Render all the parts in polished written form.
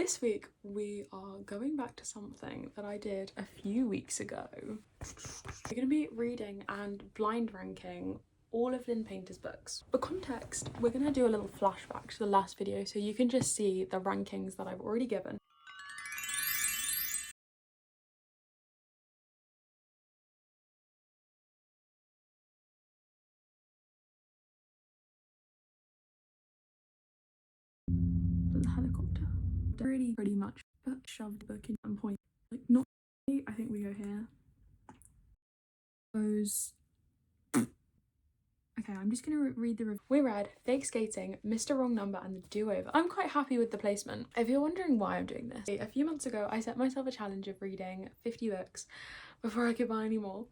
This week we are going back to something that I did a few weeks ago. We're going to be reading and blind ranking all of Lynn Painter's books. For context, we're going to do a little flashback to the last video so you can just see the rankings that I've already given. The helicopter. Pretty much shoved the book in one point. Like, not really. I think we go here. Goes. Okay, I'm just gonna read the review. We read Fake Skating, Mr. Wrong Number and The Do-Over. I'm quite happy with the placement. If you're wondering why I'm doing this, a few months ago I set myself a challenge of reading 50 books before I could buy any more.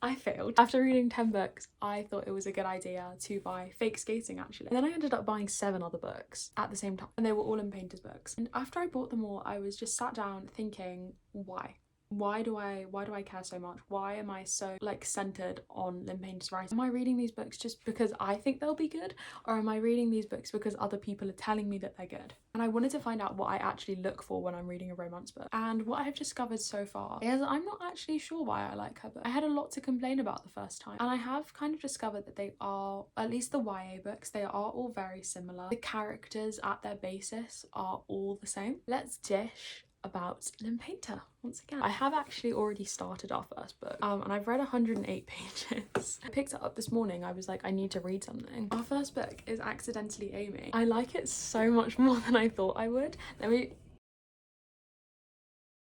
I failed. After reading 10 books, I thought it was a good idea to buy Fake Skating actually. And then I ended up buying 7 other books at the same time, and they were all Lynn Painter's books. And after I bought them all, I was just sat down thinking, why? Why do I care so much? Why am I so like centered on Lynn Painter's writing? Am I reading these books just because I think they'll be good, or am I reading these books because other people are telling me that they're good? And I wanted to find out what I actually look for when I'm reading a romance book. And what I've discovered so far is I'm not actually sure why I like her book. I had a lot to complain about the first time, and I have kind of discovered that they are, at least the YA books, they are all very similar. The characters at their basis are all the same. Let's dish about Lynn Painter once again. I have actually already started our first book, and I've read 108 pages. I picked it up this morning. I was like, I need to read something. Our first book is Accidentally Amy. I like it so much more than I thought I would.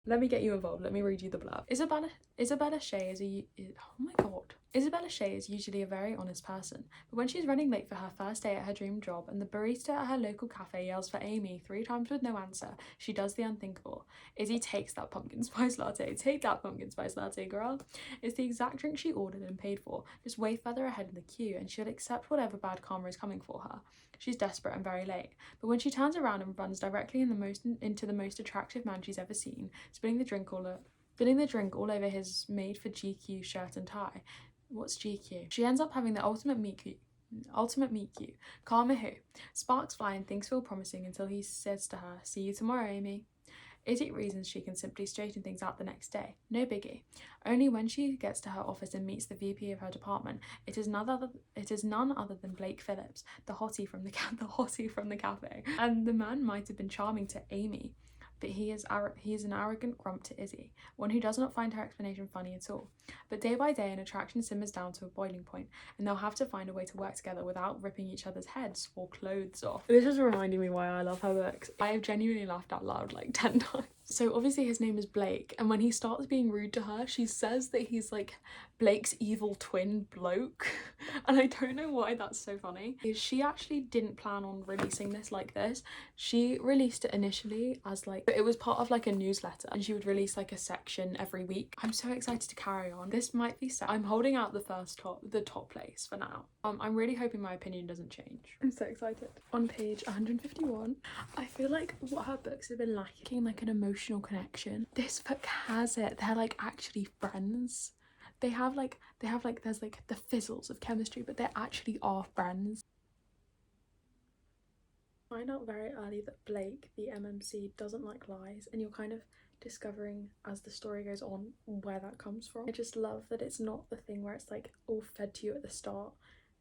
Let me get you involved. Let me read you the blurb. Isabella Shea is oh my god. Isabella Shea is usually a very honest person, but when she's running late for her first day at her dream job and the barista at her local cafe yells for Amy 3 times with no answer, she does the unthinkable. Izzy takes that pumpkin spice latte. Take that pumpkin spice latte, girl. It's the exact drink she ordered and paid for, just way further ahead in the queue, and she'll accept whatever bad karma is coming for her. She's desperate and very late, but when she turns around and runs directly into the most attractive man she's ever seen, spilling the drink all over his made for GQ shirt and tie. What's GQ? She ends up having the ultimate meet cute. Karma who? Sparks fly and things feel promising until he says to her, "See you tomorrow, Amy." Izzy reasons she can simply straighten things out the next day. No biggie. Only when she gets to her office and meets the VP of her department, it is none other than Blake Phillips, the hottie from the cafe. And the man might have been charming to Amy, but he is an arrogant grump to Izzy, one who does not find her explanation funny at all. But day by day, an attraction simmers down to a boiling point, and they'll have to find a way to work together without ripping each other's heads or clothes off. This is reminding me why I love her books. I have genuinely laughed out loud like 10 times. So obviously his name is Blake, and when he starts being rude to her, she says that he's like Blake's evil twin bloke. And I don't know why that's so funny. She actually didn't plan on releasing this like this. She released it initially as like, it was part of like a newsletter, and she would release like a section every week. I'm so excited to carry on. This might be set. I'm holding out the top place for now. I'm really hoping my opinion doesn't change. I'm so excited. On page 151, I feel like what her books have been lacking, like an emotional connection. This book has it. They're like actually friends. There's like the fizzles of chemistry, but they actually are friends. Find out very early that Blake, the MMC, doesn't like lies, and you're kind of discovering as the story goes on where that comes from. I just love that it's not the thing where it's like all fed to you at the start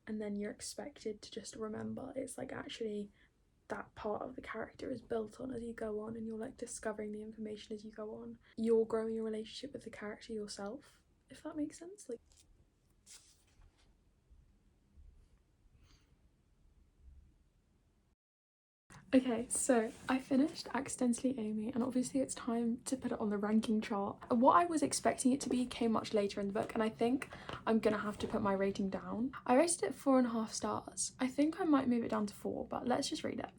and then you're expected to just remember. It's like actually that part of the character is built on as you go on, and you're like discovering the information as you go on. You're growing your relationship with the character yourself, if that makes sense. Like, okay, so I finished Accidentally Amy, and obviously it's time to put it on the ranking chart. What I was expecting it to be came much later in the book, and I think I'm gonna have to put my rating down. I rated it 4.5 stars. I think I might move it down to 4, but let's just read it.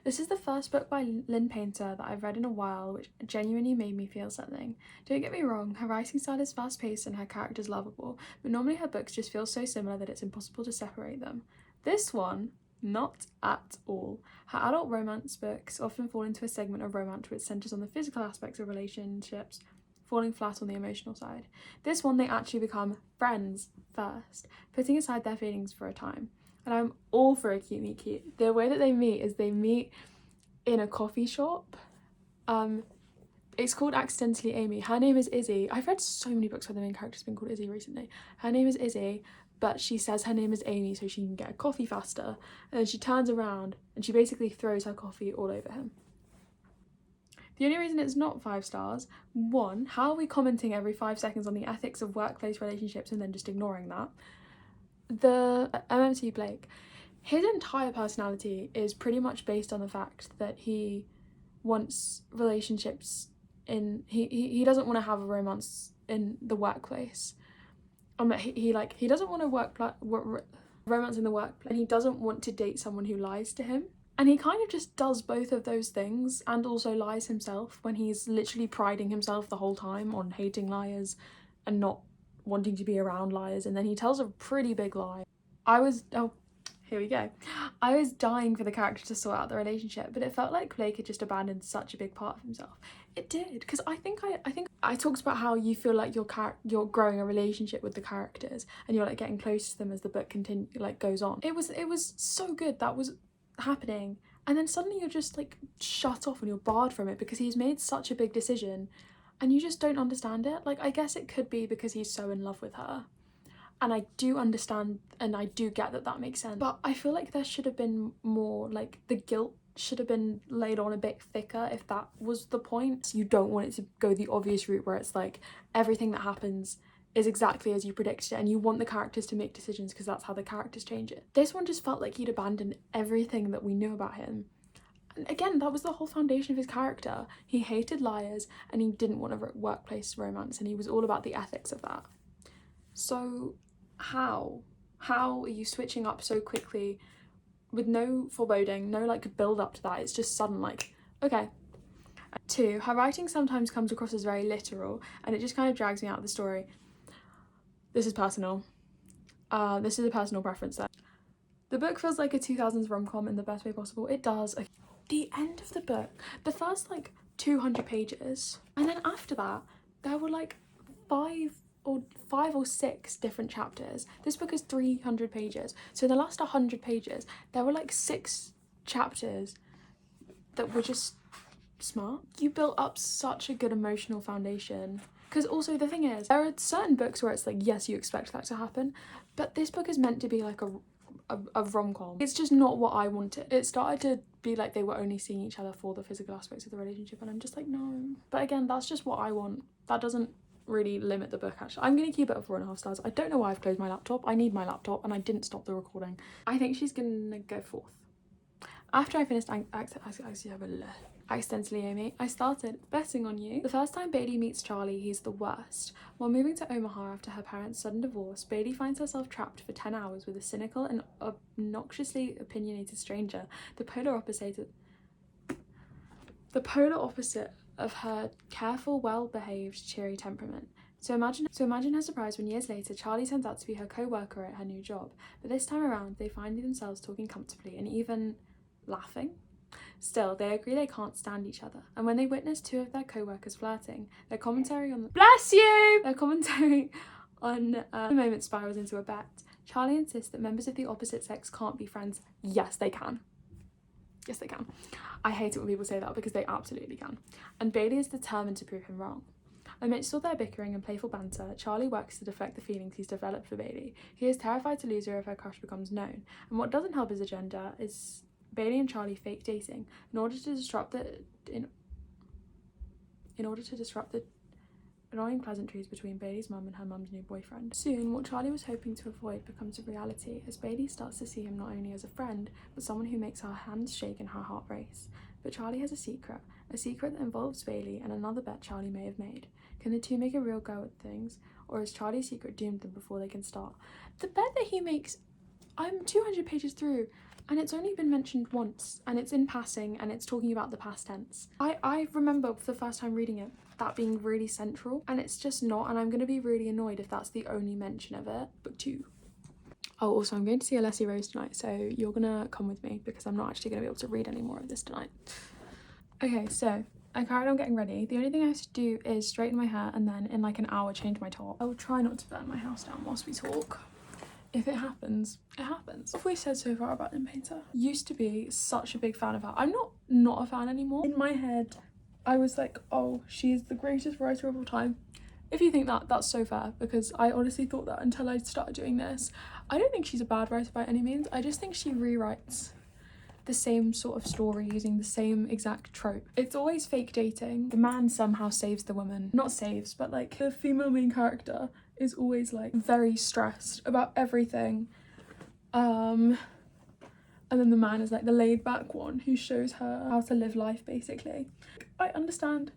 This is the first book by Lynn Painter that I've read in a while which genuinely made me feel something. Don't get me wrong, her writing style is fast-paced and her characters lovable, but normally her books just feel so similar that it's impossible to separate them. This one, not at all. Her adult romance books often fall into a segment of romance which centres on the physical aspects of relationships, falling flat on the emotional side. This one, they actually become friends first, putting aside their feelings for a time. And I'm all for a cute meet cute. The way that they meet is they meet in a coffee shop It's called Accidentally Amy. Her name is Izzy. I've read so many books where the main character's been called Izzy recently. Her name is Izzy, but she says her name is Amy so she can get a coffee faster. And then she turns around and she basically throws her coffee all over him. The only reason it's not 5 stars, one, how are we commenting every 5 seconds on the ethics of workplace relationships and then just ignoring that? The MMT Blake, his entire personality is pretty much based on the fact that he wants relationships in, he doesn't want to have a romance in the workplace. He doesn't want to romance in the workplace, and he doesn't want to date someone who lies to him. And he kind of just does both of those things and also lies himself when he's literally priding himself the whole time on hating liars and not wanting to be around liars. And then he tells a pretty big lie. Here we go. I was dying for the character to sort out the relationship, but it felt like Blake had just abandoned such a big part of himself. It did, because I think I talked about how you feel like you're growing a relationship with the characters and you're like getting close to them as the book goes on. It was so good that was happening, and then suddenly you're just like shut off and you're barred from it because he's made such a big decision and you just don't understand it. Like, I guess it could be because he's so in love with her. And I do understand and I do get that makes sense. But I feel like there should have been more, like, the guilt should have been laid on a bit thicker if that was the point. You don't want it to go the obvious route where it's like everything that happens is exactly as you predicted it and you want the characters to make decisions because that's how the characters change it. This one just felt like he'd abandoned everything that we knew about him. And again, that was the whole foundation of his character. He hated liars and he didn't want a workplace romance and he was all about the ethics of that. So how are you switching up so quickly with no foreboding, no like build up to that? It's just sudden, like, okay. 2, her writing sometimes comes across as very literal and it just kind of drags me out of the story. This is personal. This is a personal preference there. The book feels like a 2000s rom-com in the best way possible. It does. The end of the book, the first like 200 pages, and then after that there were like 5 or 6 different chapters. This book is 300 pages, so in the last 100 pages there were like 6 chapters that were just smart. You built up such a good emotional foundation, because also the thing is, there are certain books where it's like, yes, you expect that to happen, but this book is meant to be like a rom-com. It's just not what I wanted. It started to be like they were only seeing each other for the physical aspects of the relationship, and I'm just like, no. But again, that's just what I want. That doesn't really limit the book. Actually, I'm gonna keep it at 4.5 stars. I don't know why I've closed my laptop. I need my laptop and I didn't stop the recording. I think she's gonna go 4th. After I finished Accidentally Amy, I started betting on you. The first time Bailey meets Charlie, he's the worst. While moving to Omaha after her parents' sudden divorce, Bailey finds herself trapped for 10 hours with a cynical and obnoxiously opinionated stranger, the polar opposite of her careful, well-behaved, cheery temperament. So imagine her surprise when years later Charlie turns out to be her co-worker at her new job. But this time around they find themselves talking comfortably and even laughing. Still, they agree they can't stand each other, and when they witness 2 of their co-workers flirting, their commentary on the moment spirals into a bet. Charlie insists that members of the opposite sex can't be friends. Yes, they can. Yes, they can. I hate it when people say that because they absolutely can. And Bailey is determined to prove him wrong. Amidst all their bickering and playful banter, Charlie works to deflect the feelings he's developed for Bailey. He is terrified to lose her if her crush becomes known, and what doesn't help his agenda is Bailey and Charlie fake dating in order to disrupt the annoying pleasantries between Bailey's mum and her mum's new boyfriend. Soon, what Charlie was hoping to avoid becomes a reality as Bailey starts to see him not only as a friend, but someone who makes her hands shake and her heart race. But Charlie has a secret that involves Bailey and another bet Charlie may have made. Can the 2 make a real go at things, or is Charlie's secret doomed them before they can start? The bet that he makes, I'm 200 pages through, and it's only been mentioned once, and it's in passing, and it's talking about the past tense. I remember for the first time reading it, that being really central, and it's just not, and I'm going to be really annoyed if that's the only mention of it. Book 2. Oh, also, I'm going to see Alessi Rose tonight, so you're going to come with me, because I'm not actually going to be able to read any more of this tonight. Okay, so I carried on getting ready. The only thing I have to do is straighten my hair, and then in like an hour change my top. I will try not to burn my house down whilst we talk. If it happens, it happens. What have we said so far about Lynn Painter? Used to be such a big fan of her. I'm not a fan anymore. In my head, I was like, oh, she is the greatest writer of all time. If you think that, that's so fair, because I honestly thought that until I started doing this. I don't think she's a bad writer by any means. I just think she rewrites the same sort of story using the same exact trope. It's always fake dating. The man somehow saves the woman. Not saves, but like the female main character is always like very stressed about everything. And then the man is like the laid back one who shows her how to live life basically. I understand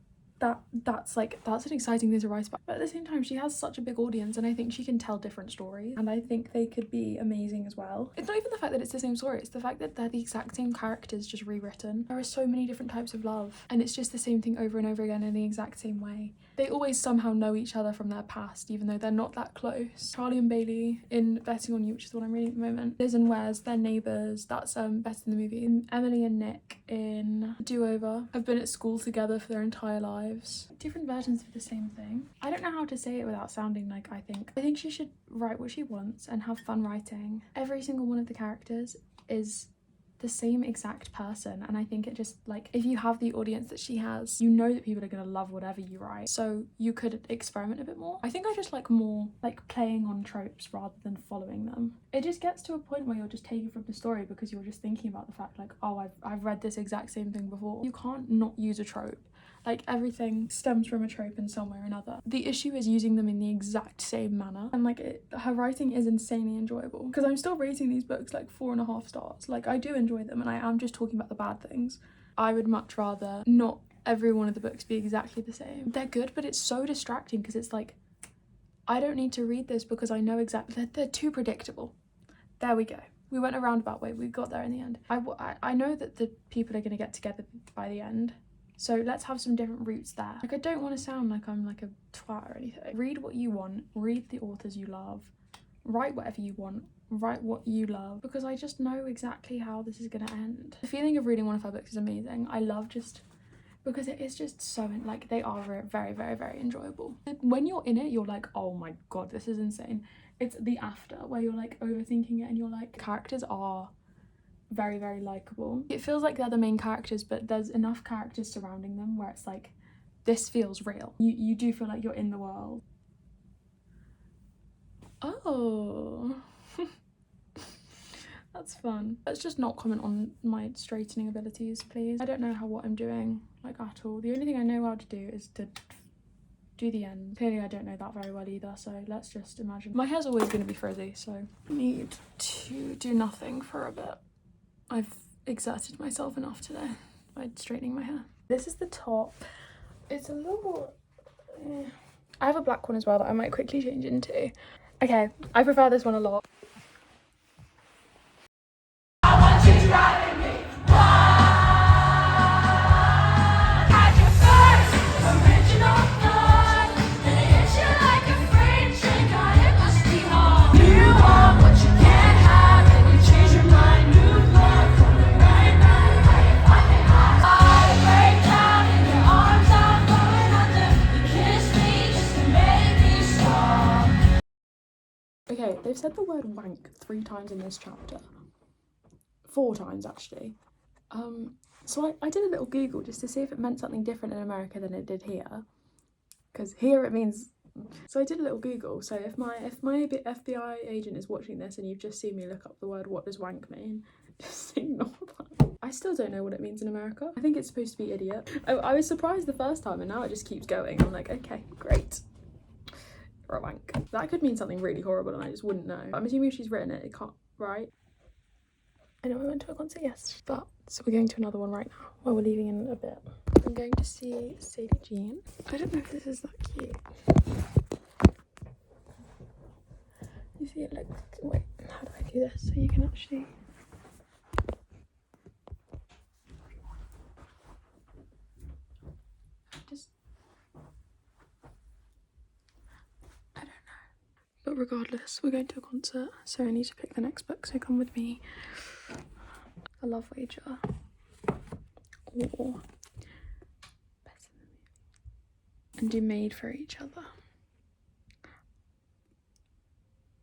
that's an exciting thing to write about, but at the same time she has such a big audience and I think she can tell different stories and I think they could be amazing as well. It's not even the fact that it's the same story, it's the fact that they're the exact same characters just rewritten. There are so many different types of love and it's just the same thing over and over again in the exact same way. They always somehow know each other from their past even though they're not that close. Charlie and Bailey in Betting on You, which is what I'm reading at the moment. Liz and Wes, they're neighbours, that's better than the movie. And Emily and Nick in Do Over have been at school together for their entire lives. Different versions of the same thing. I don't know how to say it without sounding like I think she should write what she wants and have fun writing. Every single one of the characters is the same exact person and I think it just like if you have the audience that she has, you know that people are gonna love whatever you write, so you could experiment a bit more. I think I just like more like playing on tropes rather than following them. It just gets to a point where you're just taking from the story because you're just thinking about the fact like, oh, I've read this exact same thing before. You can't not use a trope. Like everything stems from a trope in some way or another. The issue is using them in the exact same manner. And like her writing is insanely enjoyable because I'm still rating these books like 4.5 stars. Like I do enjoy them and I am just talking about the bad things. I would much rather not every one of the books be exactly the same. They're good, but it's so distracting because it's like, I don't need to read this because I know exactly, they're too predictable. There we go. We went a roundabout way, we got there in the end. I know that the people are gonna get together by the end. So let's have some different routes there. Like I don't want to sound like I'm like a twat or anything. Read what you want, read the authors you love, write whatever you want, write what you love, because I just know exactly how this is gonna end. The feeling of reading one of her books is amazing. I love just, because it is just so, like they are very, very, very enjoyable. When you're in it, you're like, oh my God, this is insane. It's the after where you're like overthinking it and you're like, characters are very, very likable. It feels like they're the main characters, but there's enough characters surrounding them where it's like, this feels real. You do feel like you're in the world. Oh, that's fun. Let's just not comment on my straightening abilities, please. I don't know what I'm doing, like at all. The only thing I know how to do is to do the end. Clearly I don't know that very well either, so let's just imagine. My hair's always going to be frizzy, so I need to do nothing for a bit. I've exerted myself enough today by straightening my hair. This is the top. It's a little... I have a black one as well that I might quickly change into. Okay, I prefer this one a lot. I want you driving me wild. At your first original thought, then it hits you like a freight train. God, it must be hard. You want what you can't have, and you change your mind. New blood coming right back. I break down in your arms, I'm going under. You kiss me just to make me stop. Okay, they've said the word wank 3 times in this chapter. 4 times actually. So I did a little Google just to see if it meant something different in America than it did here, because here it means. So I did a little Google. So if my FBI agent is watching this and you've just seen me look up the word what does wank mean, just ignore that. I still don't know what it means in America. I think it's supposed to be idiot. I was surprised the first time and now it just keeps going. I'm like, okay, great. Or a wank. That could mean something really horrible and I just wouldn't know. I'm assuming if she's written it, it can't, right? I know I went to a concert yesterday, but so we're going to another one right now. Well, we're leaving in a bit. I'm going to see Sadie Jean. I don't know if this is that cute. You see it looks, wait, how do I do this so you can actually... I don't know. But regardless, we're going to a concert, so I need to pick the next book, so come with me. A Love Wager, or Better Than Me, and do Made for Each Other.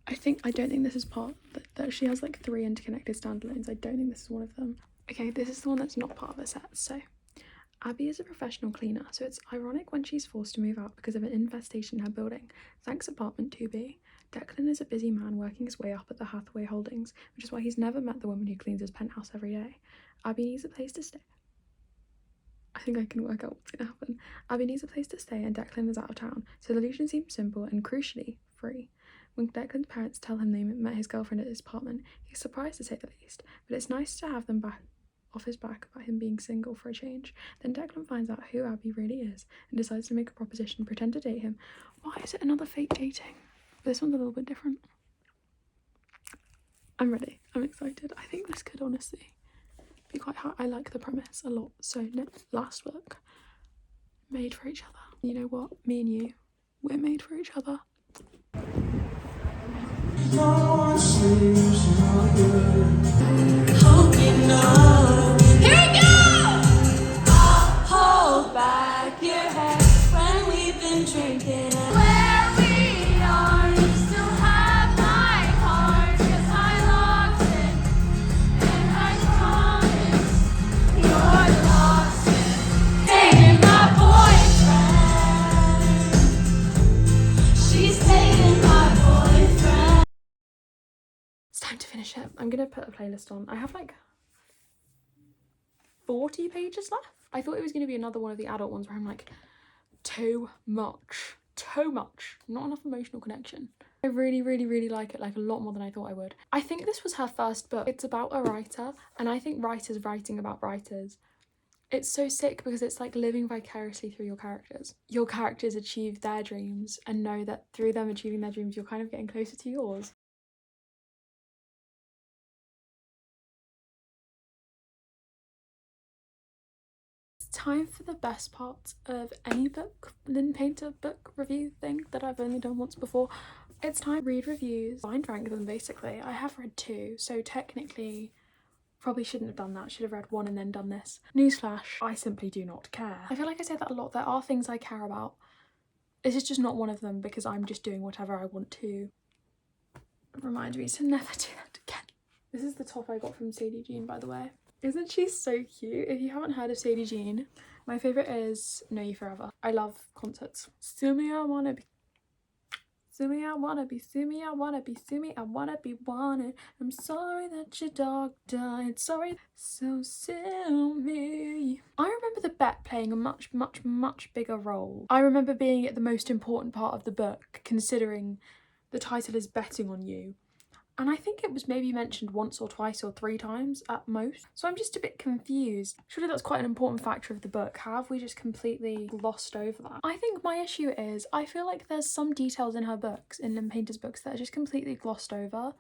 I don't think this is part that she has like 3 interconnected standalones. I don't think this is one of them. Okay, this is the one that's not part of a set, so Abby is a professional cleaner, so it's ironic when she's forced to move out because of an infestation in her building. Thanks apartment 2B. Declan is a busy man working his way up at the Hathaway Holdings, which is why he's never met the woman who cleans his penthouse every day. Abby needs a place to stay. I think I can work out what's gonna happen. Abby needs a place to stay and Declan is out of town, so the solution seems simple and crucially free. When Declan's parents tell him they met his girlfriend at his apartment, he's surprised to say the least, but it's nice to have them back off his back about him being single for a change. Then Declan finds out who Abby really is and decides to make a proposition, pretend to date him. Why is it another fake dating? This one's a little bit different. I'm ready. I'm excited. I think this could honestly be quite hard. I like the premise a lot. So last book, made for each other. You know what? Me and you, we're made for each other. Hope you know. Here we go! I'll hold back your head when we've been drinking. Where we are, you still have my heart. 'Cause I locked it, and I promise you're lost it. Dating my boyfriend. She's dating my boyfriend. It's time to finish it. I'm gonna put a playlist on. I have like 40 pages left. I thought it was going to be another one of the adult ones where I'm like, too much, not enough emotional connection. I really, really, really like it, like a lot more than I thought I would. I think this was her first book. It's about a writer, and I think writers writing about writers, it's so sick because it's like living vicariously through your characters. Your characters achieve their dreams and know that through them achieving their dreams, you're kind of getting closer to yours. Time for the best part of any book, Lynn Painter book review thing that I've only done once before. It's time to read reviews, blind rank them basically. I have read 2, so technically probably shouldn't have done that. Should have read 1 and then done this. Newsflash, I simply do not care. I feel like I say that a lot. There are things I care about. This is just not one of them because I'm just doing whatever I want to. Remind me to never do that again. This is the top I got from Sadie Jean, by the way. Isn't she so cute? If you haven't heard of Sadie Jean, my favourite is Know You Forever. I love concerts. Sue me, I wanna be. Sue me, I wanna be. Sue me, I wanna be. Sue me, I wanna be wanted. I'm sorry that your dog died. Sorry. So sue me. I remember the bet playing a much, much, much bigger role. I remember being at the most important part of the book, considering the title is Betting on You. And I think it was maybe mentioned once or twice or 3 times at most. So I'm just a bit confused. Surely that's quite an important factor of the book. How have we just completely glossed over that? I think my issue is I feel like there's some details in her books, in Lynn Painter's books, that are just completely glossed over.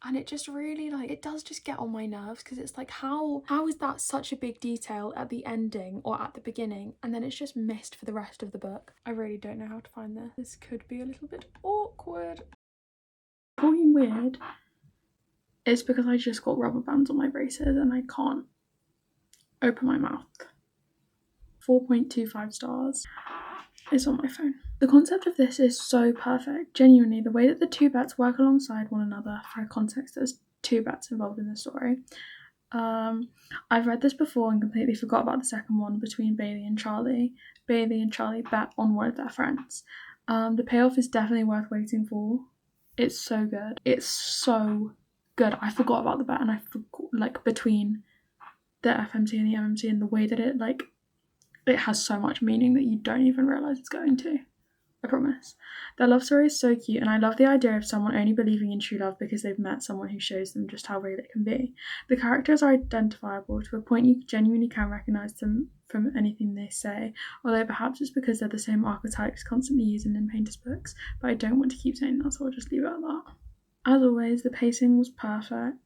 And it just really, like, it does just get on my nerves because it's like, how is that such a big detail at the ending or at the beginning and then it's just missed for the rest of the book? I really don't know how to find this. This could be a little bit awkward. Talking weird, it's because I just got rubber bands on my braces and I can't open my mouth. 4.25 stars. It's on my phone. The concept of this is so perfect. Genuinely, the way that the 2 bets work alongside one another. For context, there's 2 bets involved in the story. I've read this before and completely forgot about the second one between Bailey and Charlie. Bailey and Charlie bet on one of their friends. The payoff is definitely worth waiting for. It's so good. It's so good. I forgot about the bet and I forgot, like, between the FMC and the MMC and the way that it, like, it has so much meaning that you don't even realise it's going to. I promise. Their love story is so cute and I love the idea of someone only believing in true love because they've met someone who shows them just how real it can be. The characters are identifiable to a point you genuinely can recognise them from anything they say, although perhaps it's because they're the same archetypes constantly used in Lynn Painter's books, but I don't want to keep saying that, so I'll just leave it at that. As always, the pacing was perfect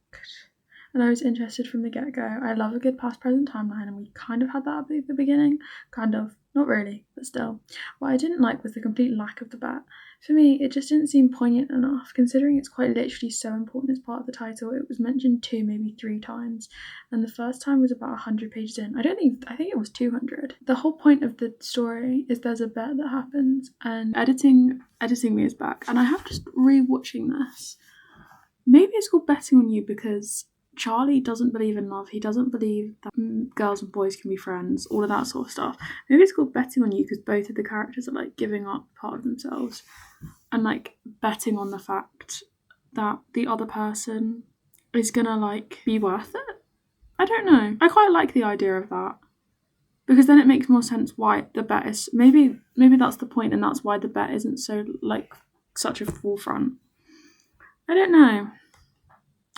and I was interested from the get-go. I love a good past-present timeline and we kind of had that at the beginning. Kind of. Not really, but still. What I didn't like was the complete lack of the bet. For me, it just didn't seem poignant enough, considering it's quite literally so important as part of the title. It was mentioned 2, maybe 3 times, and the first time was about 100 pages in. I think it was 200. The whole point of the story is there's a bet that happens, and editing me is back, and I have just re-watching this. Maybe it's called Betting on You because Charlie doesn't believe in love. He doesn't believe that girls and boys can be friends, all of that sort of stuff. Maybe it's called betting on you because both of the characters are like giving up part of themselves and like betting on the fact that the other person is gonna like be worth it. I don't know. I quite like the idea of that because then it makes more sense why the bet is maybe that's the point and that's why the bet isn't so like such a forefront. I don't know.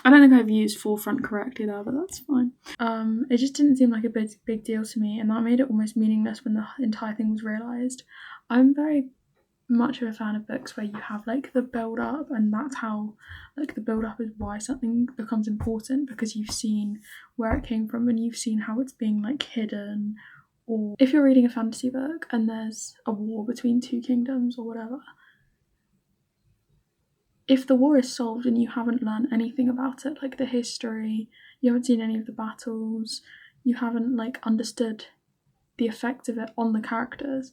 I don't think I've used forefront correctly there, but that's fine. It just didn't seem like a big deal to me, and that made it almost meaningless when the entire thing was realised. I'm very much of a fan of books where you have like the build up, and that's how like the build up is why something becomes important, because you've seen where it came from and you've seen how it's being like hidden. Or if you're reading a fantasy book and there's a war between two kingdoms or whatever, if the war is solved and you haven't learned anything about it, like the history, you haven't seen any of the battles, you haven't like understood the effect of it on the characters,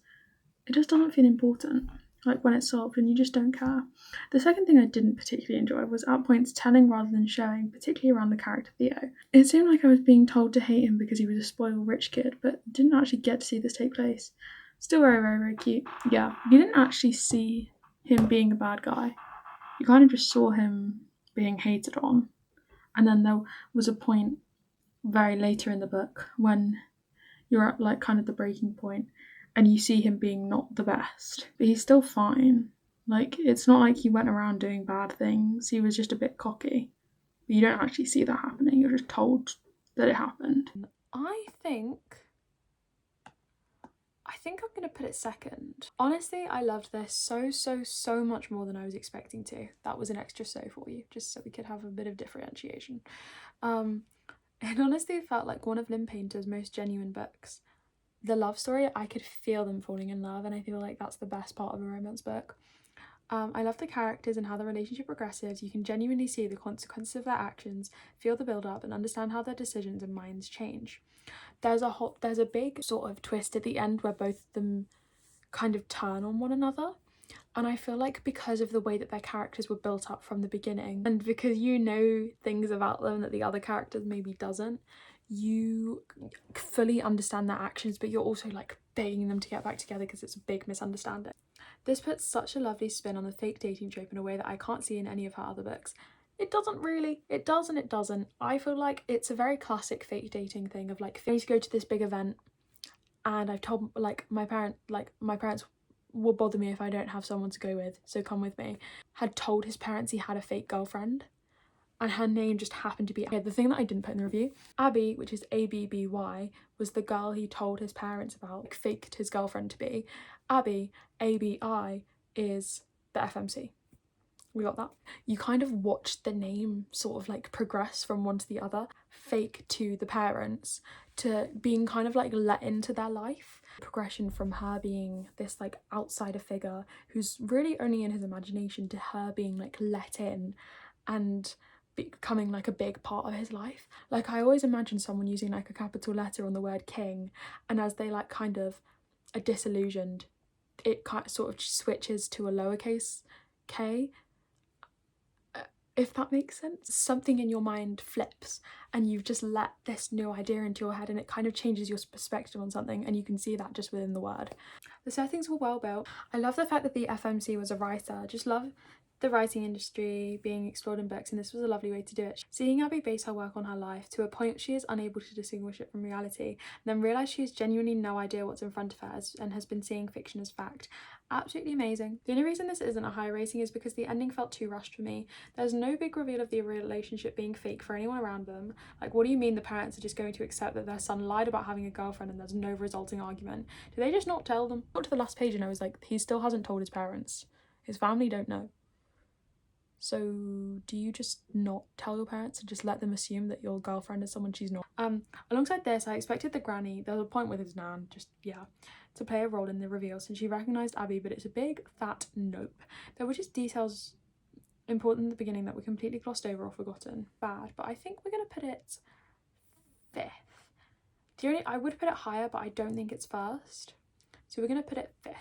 it just doesn't feel important, like when it's solved, and you just don't care. The second thing I didn't particularly enjoy was at points telling rather than showing, particularly around the character Theo. It seemed like I was being told to hate him because he was a spoiled rich kid, but didn't actually get to see this take place. Still very, very, very cute. Yeah, you didn't actually see him being a bad guy. You kind of just saw him being hated on. And then there was a point very later in the book when you're at like kind of the breaking point and you see him being not the best, but he's still fine. Like, it's not like he went around doing bad things. He was just a bit cocky. But you don't actually see that happening. You're just told that it happened. I think I'm going to put it second. Honestly, I loved this so much more than I was expecting to. That was an extra so for you, just so we could have a bit of differentiation. It honestly felt like one of Lynn Painter's most genuine books. The love story, I could feel them falling in love, and I feel like that's the best part of a romance book. I love the characters and how the relationship progresses. You can genuinely see the consequences of their actions, feel the build-up, and understand how their decisions and minds change. There's a big sort of twist at the end where both of them kind of turn on one another, and I feel like because of the way that their characters were built up from the beginning, and because you know things about them that the other characters maybe doesn't, you fully understand their actions, but you're also like begging them to get back together because it's a big misunderstanding. This puts such a lovely spin on the fake dating trope in a way that I can't see in any of her other books. It doesn't really. It does and it doesn't. I feel like it's a very classic fake dating thing of like, I need to go to this big event and I've told like my parents will bother me if I don't have someone to go with, so come with me. Had told his parents he had a fake girlfriend and her name just happened to be, the thing that I didn't put in the review, Abby, which is Abby, was the girl he told his parents about, like, faked his girlfriend to be. Abby, ABI, is the FMC. We got that. You kind of watched the name sort of like progress from one to the other, fake to the parents, to being kind of like let into their life. Progression from her being this like outsider figure who's really only in his imagination to her being like let in and becoming like a big part of his life. Like, I always imagine someone using like a capital letter on the word king, and as they like kind of are disillusioned, it kind of sort of switches to a lowercase k, if that makes sense. Something in your mind flips and you've just let this new idea into your head, and it kind of changes your perspective on something, and you can see that just within the word. The settings were well built. I love the fact that the FMC was a writer. I just love the writing industry being explored in books, and this was a lovely way to do it. Seeing Abby base her work on her life to a point she is unable to distinguish it from reality, and then realise she has genuinely no idea what's in front of her and has been seeing fiction as fact. Absolutely amazing. The only reason this isn't a high rating is because the ending felt too rushed for me. There's no big reveal of the relationship being fake for anyone around them. Like, what do you mean the parents are just going to accept that their son lied about having a girlfriend and there's no resulting argument? Do they just not tell them? I got to the last page and I was like, he still hasn't told his parents. His family don't know. So do you just not tell your parents and just let them assume that your girlfriend is someone she's not? Alongside this, I expected the granny, there was a point with his nan, to play a role in the reveal since she recognised Abby, but it's a big fat nope. There were just details important in the beginning that were completely glossed over or forgotten. Bad, but I think we're going to put it 5th. I would put it higher, but I don't think it's first. So we're going to put it 5th.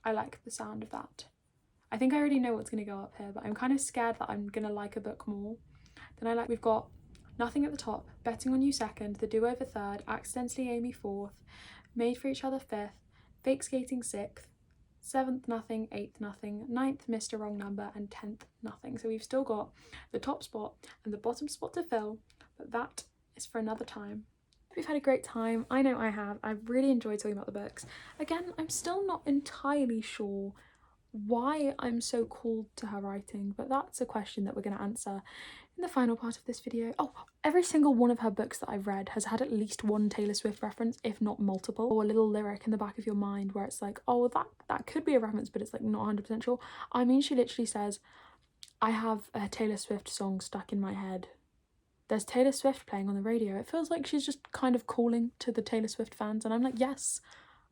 I like the sound of that. I think I already know what's going to go up here, but I'm kind of scared that I'm going to like a book more than I like. We've got Nothing at the top, Betting on You second, The Do-Over third, Accidentally Amy fourth, Made for Each Other fifth, Fake Skating sixth, 7th Nothing, 8th Nothing, 9th Mr. Wrong Number, and 10th Nothing. So we've still got the top spot and the bottom spot to fill, but that is for another time. We've had a great time. I know I have. I've really enjoyed talking about the books. Again, I'm still not entirely sure why I'm so called to her writing, but that's a question that we're going to answer in the final part of this video. Oh, every single one of her books that I've read has had at least one Taylor Swift reference, if not multiple, or a little lyric in the back of your mind where it's like, oh, that could be a reference, but it's like not 100% sure. I mean, she literally says, I have a Taylor Swift song stuck in my head. There's Taylor Swift playing on the radio. It feels like she's just kind of calling to the Taylor Swift fans, and I'm like, yes,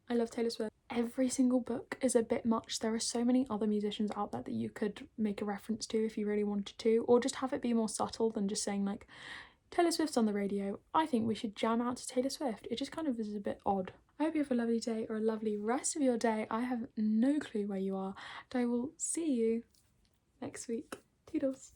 I love Taylor Swift. Every single book is a bit much. There are so many other musicians out there that you could make a reference to if you really wanted to, or just have it be more subtle than just saying like, Taylor Swift's on the radio, I think we should jam out to Taylor Swift. It just kind of is a bit odd. I hope you have a lovely day or a lovely rest of your day. I have no clue where you are, and I will see you next week. Toodles.